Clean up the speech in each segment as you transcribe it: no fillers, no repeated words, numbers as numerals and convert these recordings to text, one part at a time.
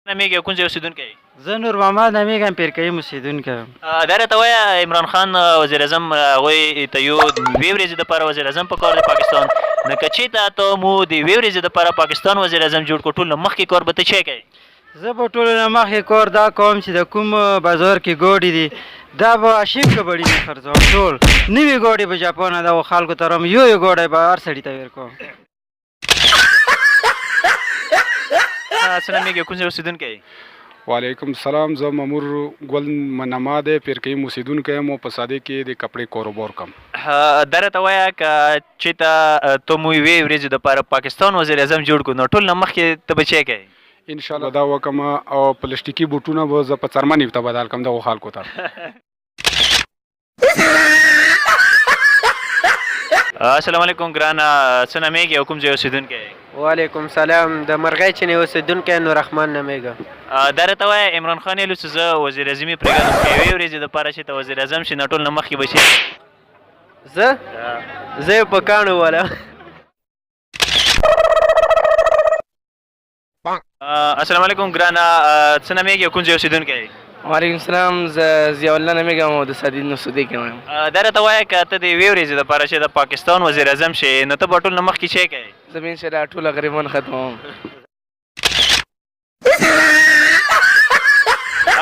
نمیږي کوم ځای اوسېدونکی زه نور محمد نمیږم پیرکیم اوسېدونکی یم. دا راته وایه عمران خان وزیر اعظم هغوی ته یو دوې ورځې دپاره وزیر اعظم پکار دی پاکستان نو که چېرته ته مو د یوې ورځې دپاره پاکستان وزیر اعظم جوړ کړو ټول نه مخکې کار به ته چی کوې زه به ټولو نه مخکې کار دا کوم چې د کوم بازار کې ګاډي دي دا به اشیب کبډي نه خرڅوم ټول نوي ګاډي به جاپان دغو خلکو ته راوړم یو ګاډی به هر سړي ته ویر کوم. څه نومېږي کوم ځای اوسېدونکی وعلیکم السلام زه مامور ګل منما دی پیرکیم اوسېدونکی یم او په ساده کې د کپړې کاروبار کوم. دا راته وایه که چېرته ته مو یوې ورځې دپاره پاکستان وزیر اعظم جوړ کړو نو ټول نه مخکې ته به چی کوې انشاءالله دا وکم او پلاستیکي بوټونه به زه په څرمنې ته بدل کړم دغو خلکو ته. السلام علیکم ګرانه څه نومېږي او کوم ځای اوسېدونکی وعلیکم سلام د مرغۍ چینې اوسېدونکی نور رحمان نومېږم. دا راته وایه عمران خان ویلو چې زه وزیر اعظمي پرېږدم که یوې ورځې دپاره چې ته وزیر اعظم شي نو ټول نه مخکې به شي زه یې په کاڼو ولم. السلام علیکم ګرانه څه نومېږي او کوم ځای اوسېدونکی وعلیکم سلام زه ضیاء الله نومېږم او د سعدین مسعودي کې یم. دا راته وایه که ته د یوې ورځې دپاره چې د پاکستان وزیر اعظم شې نو ته به ټول نه مخکې چی کوې زه به انشاءالله ټوله غریبان ختموم.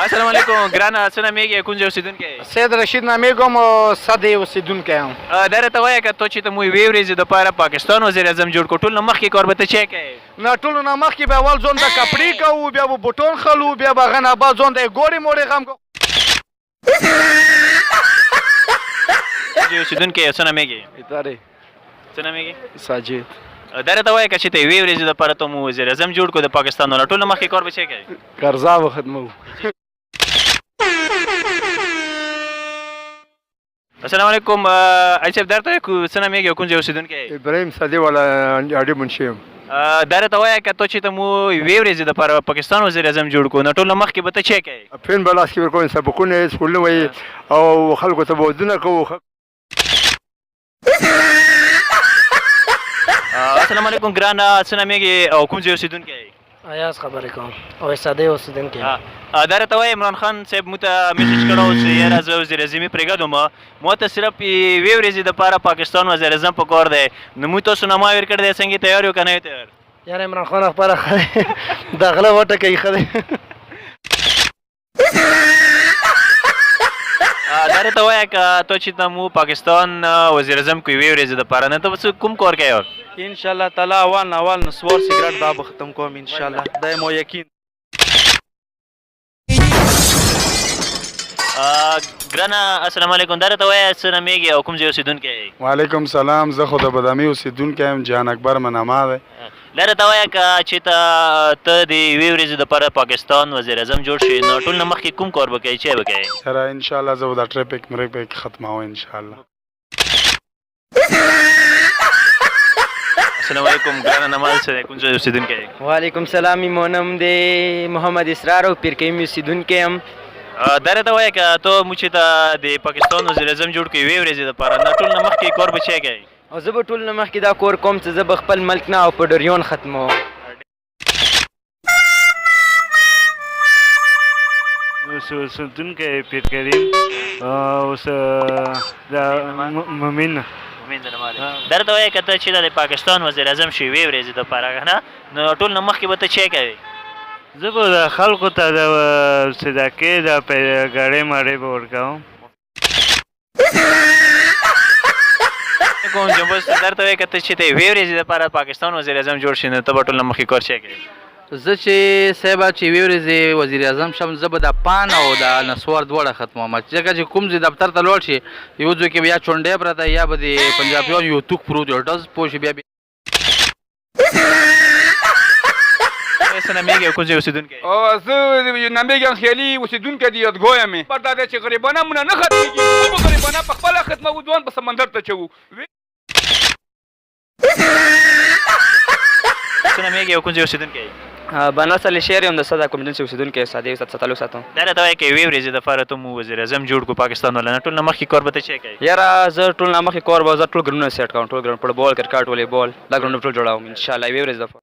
السلام علیکم ګرانه څه نومېږي کوم ځای اوسېدونکی سید رشید نمیږم او صدې اوسېدونکی یم. دا راته وایه که ته چې ته مو یوې ورځې دپاره پاکستان وزیر اعظم جوړ کړو ټول نه مخکې کار به ته چی کوې نه ټولو نه مخکې به اول ځان ته کپړې کوو بیا به بوټون خلو بیا به هغه نه بعد ځان ته یې ګوړې موړې غم کوو. اوسېدونکی څه نومېږي ادارې څه نومېږي ساجد. دا راته وایه که چې ته یوې ورځې دپاره ته مو وزیر اعظم جوړ کړو د پاکستان نه ټول نه مخکې کار به چی کوې قرضا به ختموو. السلام علیکم اجي صاحب درته څه نومېږي او کوم ځای اوسېدونکی ابراهیم صدې والا اډې منشي یم. دا راته وایه که ته چې ته مو یوې ورځې دپاره پاکستان وزیر اعظم جوړ کړو نو ټول نه مخکې به ته چی کوې فین به لاس کې ورکوم سبقونه یې سکولونه وایي او خلکو ته به ودونه کوو. السلام علیکم ګرانه څه نومېږي او کوم ځای اوسېدونکی ایاز خبرې کوم او ساده اوسېدونکی یم. دا راته وایه عمران خان صاحب مو ته میسج کړی چې یاره زه وزیر اعظمي پرېږدم مو ته صرف یوې ورځې دپاره پاکستان وزیر اعظم پکار دی نو موږ تاسو نه ما ویر کړی دی څنګه تیار یو که نه یو تیار یاره عمران خان خپله ښه دی د غله وټکوي ښه دی. دا راته وایه که ته چې ته مو پاکستان وزیر اعظم کو یوې ورځې دپاره نه ته به کوم کار کوې انشاءالله تعالی اول نه اول نسوار سګرټ دا به ختم کوم انشاءالله دا یې مو یقین. ګرانه السلام علیکم دا راته وایه څه نومېږي او کوم ځای اوسېدونکی وعلیکم سلام زه خو د بدامي اوسېدونکی یم جان اکبر منما دی. دا راته وایه که چېرته ته د یوې ورځې دپاره پاکستان وزیر اعظم جوړ شي نو ټول نه مخکې کوم کار به کوې چی به کوې سره انشاءالله زه به دا ټریفک مریفک ختموم انشاءالله. السلام علیکم ګرانه نماز څه دی کوم ځای اوسېدونکی وعلیکم سلام مو نوم دی محمد اسرار او پیرکیم اوسېدونکی یم. دا راته وایه که ته مو چېرته د پاکستان وزیر اعظم جوړ کړو یوې ورځې دپاره نه ټول نه مخکې کار به چی کوې او زه به ټول نه مخکې دا کور کوم چې زه به خپل ملک نه او په ډریون ختموم. اوسېدونکی پیر کریم اوس مؤمن دا راته وایه که ته چې د پاکستان وزیر اعظم شي یوې ورځې دپاره نه نو ټول نه مخکې به ته چی کوې زه به د خلکو ته د صدقې د ګړۍ مړۍ به ورکوم. کوم جمبوز درته وایه که ته چې ته یوې ورځې دپاره پاکستان وزیر اعظم جوړ شي نو ته به ټول نه مخکې کار چی کوې زه چې صاحبه چې یوې ورځې وزیر اعظم شم زه به د پان او د نسوار دواړه ختموم ځکه چې کوم ځای دفتر ته لاړ شي یو ځای کې به یا چونډۍ پرته یا به د پنجابیانو یو توک پروت وي ډز پوه شي بیا څه نومېږي او کوم ځای اوسېدونکی زه نومېږم خیالي اوسېدونکی د یادګوی یم پر دا دی چې غریبانه مونه نه ختمېږي موږ به غریبانه په خپله ختموو ځوان به سمندر ته چوو. څه نومېږي او کوم ځای اوسېدونکی بناس علی شیر یم د صدا کمیونټي اوسېدونکی ساده استاد ستالو ساتم. دا راته وایه که یوې ورځې دپاره ته مو وزیر اعظم جوړ کړو پاکستان والا نه ټول نه مخکې کار به ته چی کوې یاره زه ټول نه مخکې کار به زه ټول ګرونونه سیټ کوم ټول ګرون فټبال کرکټ والیبال دا ګرونونه ټول جوړوم انشاءالله یوې ورځې دپاره.